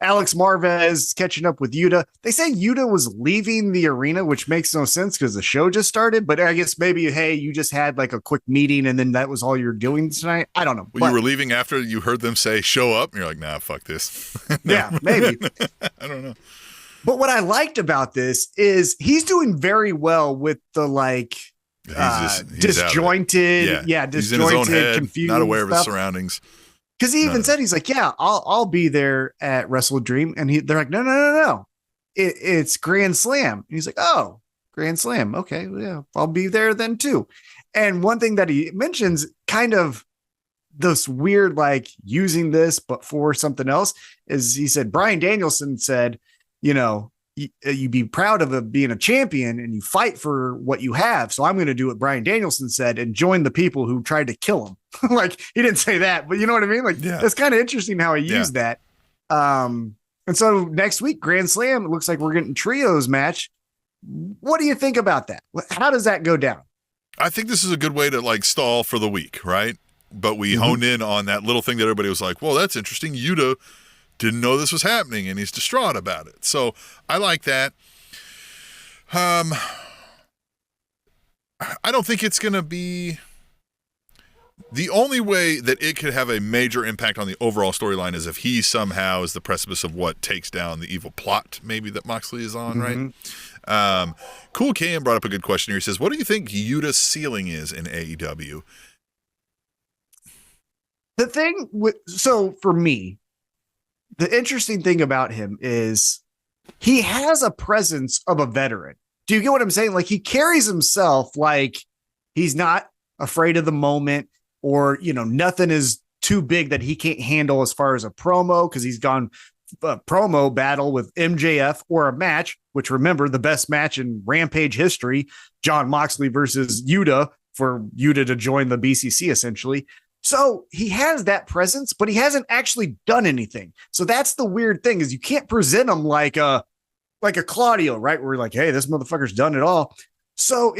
Alex Marvez catching up with Yuta. They say Yuta was leaving the arena, which makes no sense because the show just started. But I guess maybe, hey, you just had like a quick meeting and then that was all you're doing tonight. I don't know. Well, you were leaving after you heard them say "show up," and you're like, "Nah, fuck this." Yeah, maybe. I don't know. But what I liked about this is he's doing very well with the like disjointed, disjointed, he's in his own head, confused, not aware of his surroundings. Because he even said, he's like, yeah, I'll be there at Wrestle Dream. And they're like, no. It's Grand Slam. And he's like, oh, Grand Slam. Okay, yeah, I'll be there then too. And one thing that he mentions, kind of this weird, like using this, but for something else, is he said, Bryan Danielson said, you be proud of being a champion and you fight for what you have. So I'm going to do what Bryan Danielson said and join the people who tried to kill him. Like he didn't say that, but you know what I mean? Like It's kind of interesting how he used that. And so next week, Grand Slam, it looks like we're getting trios match. What do you think about that? How does that go down? I think this is a good way to like stall for the week, right? But we honed in on that little thing that everybody was like, well, that's interesting. Yuta didn't know this was happening and he's distraught about it. So I like that. I don't think it's going to be the only way that it could have a major impact on the overall storyline is if he somehow is the precipice of what takes down the evil plot maybe that Moxley is on, right? Cool KM brought up a good question here. He says, what do you think Yuta's ceiling is in AEW? The thing so for me, the interesting thing about him is he has a presence of a veteran. Do you get what I'm saying? Like he carries himself like he's not afraid of the moment or, nothing is too big that he can't handle as far as a promo because he's gone a promo battle with MJF or a match, which remember the best match in Rampage history, Jon Moxley versus Yuta for Yuta to join the BCC essentially. So he has that presence, but he hasn't actually done anything. So that's the weird thing is you can't present him like a Claudio, right? Where we're like, hey, this motherfucker's done it all. So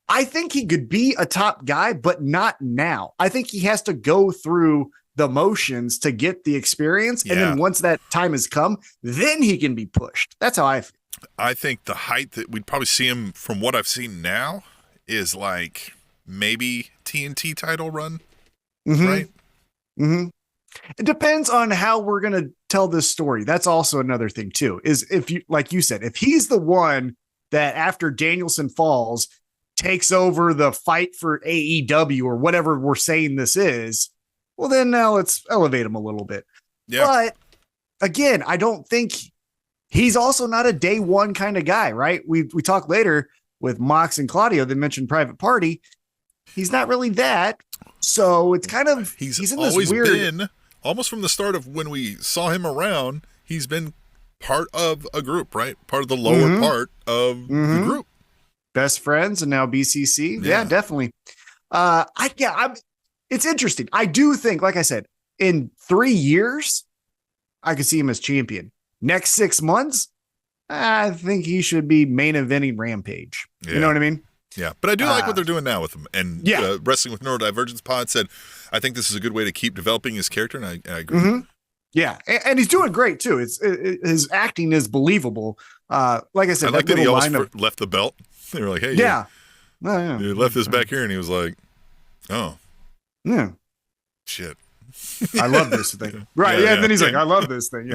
I think he could be a top guy, but not now. I think he has to go through the motions to get the experience. And then once that time has come, then he can be pushed. That's how I feel. I think the height that we'd probably see him from what I've seen now is like maybe TNT title run. Right? It depends on how we're going to tell this story. That's also another thing too, is if you, like you said, if he's the one that after Danielson falls takes over the fight for AEW or whatever we're saying this is, well, then now let's elevate him a little bit. Yeah. But again, I don't think he's also not a day one kind of guy, right? We talk later with Mox and Claudio. They mentioned Private Party. He's not really that. So it's kind of he's in this always weird been almost from the start of when we saw him around. He's been part of a group, right? Part of the lower part of the group. Best friends and now BCC. Yeah, definitely. It's interesting. I do think, like I said, in 3 years, I could see him as champion. Next 6 months, I think he should be main eventing Rampage. Yeah. You know what I mean? Yeah, but I do like what they're doing now with him. And Wrestling with Neurodivergence Pod said, I think this is a good way to keep developing his character, and I agree. Yeah, and he's doing great, too. His acting is believable. Like I said, I like that he almost left the belt. They were like, hey, you left this back here, and he was like, oh. Yeah. Shit. I love this thing. Right, and then he's like, I love this thing,